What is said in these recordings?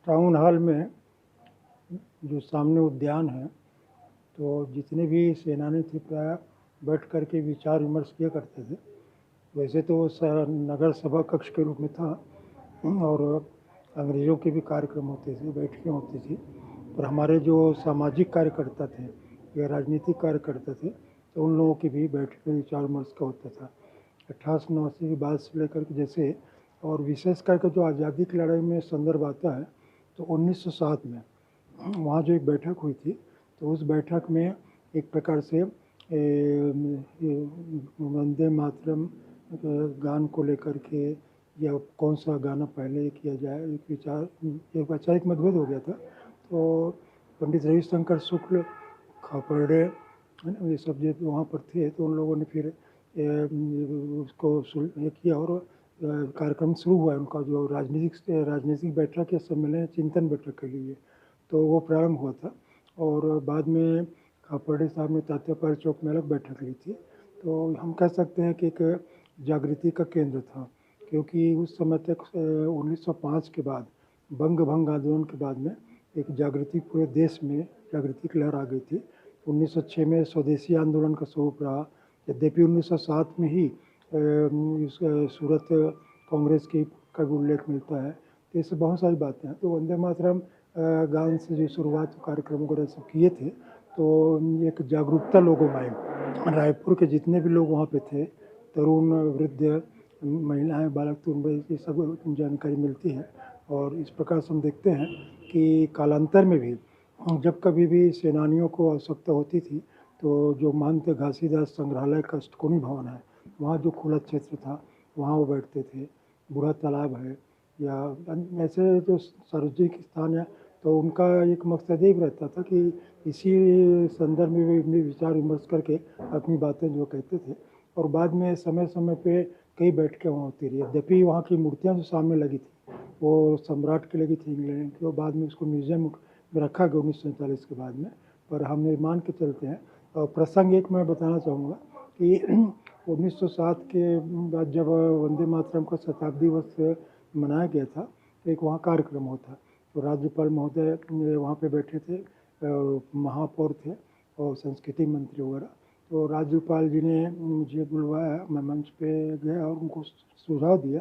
Town hall में जो सामने उद्यान है, तो जितने भी सेनानी थे प्राय बैठ कर के विचार विमर्श किया करते थे। वैसे तो नगर सभा कक्ष के रूप में था और अंग्रेज़ों के भी कार्यक्रम होते थे, बैठकें होती थी। पर हमारे जो सामाजिक कार्यकर्ता थे या राजनीतिक कार्यकर्ता थे, तो उन लोगों की भी बैठकें विचार विमर्श का होता था। 1889 के बाद से लेकर के जैसे, और विशेष करके जो आज़ादी की लड़ाई में संदर्भ आता है, तो 1907 में वहाँ जो एक बैठक हुई थी, तो उस बैठक में एक प्रकार से वंदे मातरम गान को लेकर के या कौन सा गाना पहले किया जाए, एक वैचारिक मतभेद हो गया था। तो पंडित रविशंकर शुक्ल, खापर्डे, है ना, ये सब जो वहाँ पर थे, तो उन लोगों ने फिर उसको ये किया और कार्यक्रम शुरू हुआ उनका, जो राजनीतिक बैठक या सम्मेलन चिंतन बैठक के लिए, तो वो प्रारंभ हुआ था। और बाद में खापर्डे साहब ने तात्यापार चौक में अलग बैठक ली थी। तो हम कह सकते हैं कि एक जागृति का केंद्र था, क्योंकि उस समय तक 1905 के बाद बंग भंग आंदोलन के बाद में एक जागृति पूरे देश में जागृति की लहर आ गई थी। 1906 में स्वदेशी आंदोलन का स्वरूप रहा, यद्यपि 1907 में ही सूरत कांग्रेस की का भी उल्लेख मिलता है। तो इससे बहुत सारी बातें हैं। तो वंदे मातरम गान से जो शुरुआत कार्यक्रम वगैरह सब किए थे, तो एक जागरूकता लोगों में आई। रायपुर के जितने भी लोग वहाँ पे थे, तरुण, वृद्ध, महिलाएं, बालक, तो उनमें ये सब जानकारी मिलती है। और इस प्रकार से हम देखते हैं कि कालांतर में भी जब कभी भी सेनानियों को आवश्यकता होती थी, तो जो महंत घासीदास संग्रहालय का अष्टकोणी भवन है, वहाँ जो खुला क्षेत्र था, वहाँ वो बैठते थे। बूढ़ा तालाब है या ऐसे जो सार्वजनिक स्थान है, तो उनका एक मकसद ये रहता था कि इसी संदर्भ में वे विचार विमर्श करके अपनी बातें जो कहते थे। और बाद में समय समय पे कई बैठकें वहाँ होती रही। यद्यपि वहाँ की मूर्तियाँ जो सामने लगी थी, वो सम्राट की लगी थी इंग्लैंड की, और बाद में उसको म्यूजियम में रखा गया 1947 के बाद में। पर हम निर्माण के चलते हैं। और प्रसंग एक मैं बताना चाहूँगा कि 1907 के बाद जब वंदे मातरम का शताब्दी वर्ष मनाया गया था, तो एक वहाँ कार्यक्रम होता, तो राज्यपाल महोदय वहाँ पे बैठे थे, महापौर थे और संस्कृति मंत्री वगैरह। तो राज्यपाल जी ने मुझे बुलवाया, मैं मंच पे गया और उनको सुझाव दिया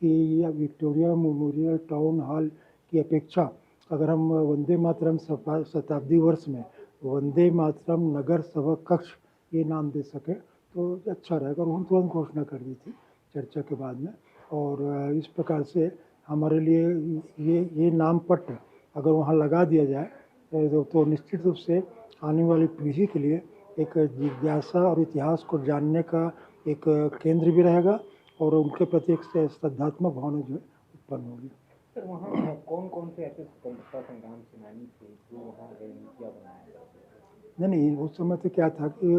कि यह विक्टोरिया मेमोरियल टाउन हॉल की अपेक्षा अगर हम वंदे मातरम शताब्दी वर्ष में वंदे मातरम नगर सभा कक्ष ये नाम दे सके तो अच्छा रहेगा। और उन्होंने तुरंत घोषणा कर दी थी चर्चा के बाद में। और इस प्रकार से हमारे लिए ये नाम पट अगर वहाँ लगा दिया जाए, तो निश्चित रूप से आने वाली पीढ़ी के लिए एक जिज्ञासा और इतिहास को जानने का एक केंद्र भी रहेगा, और उनके प्रति एक श्रद्धात्मक भावना जो है उत्पन्न होगी। सर, वहाँ कौन कौन से ऐसे स्वतंत्रता संग्राम सेनानी थे जो वहाँ क्या बनाया? नहीं, उस समय तो क्या था कि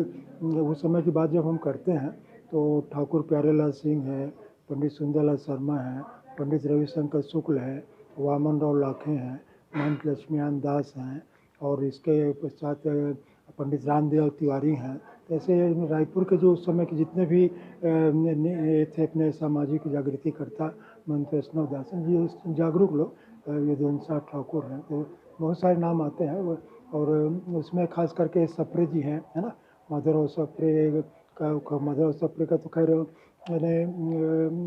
उस समय की बात जब हम करते हैं, तो ठाकुर प्यारेलाल सिंह है, पंडित सुंदरलाल शर्मा है, पंडित रविशंकर शुक्ल है, वामन राव लाखे हैं, महंत लक्ष्मीनारायण दास हैं, और इसके पश्चात पंडित रामदेव तिवारी हैं। तो ऐसे रायपुर के जो उस समय के जितने भी थे अपने सामाजिक जागृति करता, महंत वैष्णव दास हैं, ये जागरूक लोग, यदुवंशा ठाकुर हैं, तो बहुत सारे नाम आते हैं। और उसमें खास करके सप्रे जी हैं, है ना, माधवराव सप्रे का तो खैर मैंने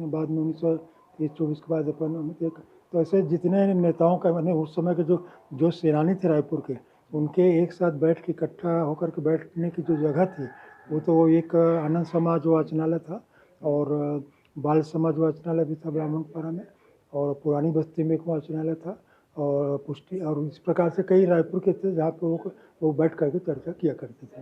बाद में 1924 के बाद अपन एक, तो ऐसे जितने नेताओं का मैंने उस समय के जो सेनानी थे रायपुर के, उनके एक साथ बैठ के इकट्ठा होकर के बैठने की जो जगह थी, वो तो एक आनंद समाज वाचनालय था, और बाल समाज वाचनालय भी था ब्राह्मणपारा में, और पुरानी बस्ती में एक वाचनालय था, और पुष्टि, और इस प्रकार से कई रायपुर के थे जहाँ पे वो बैठ करके चर्चा किया करते थे।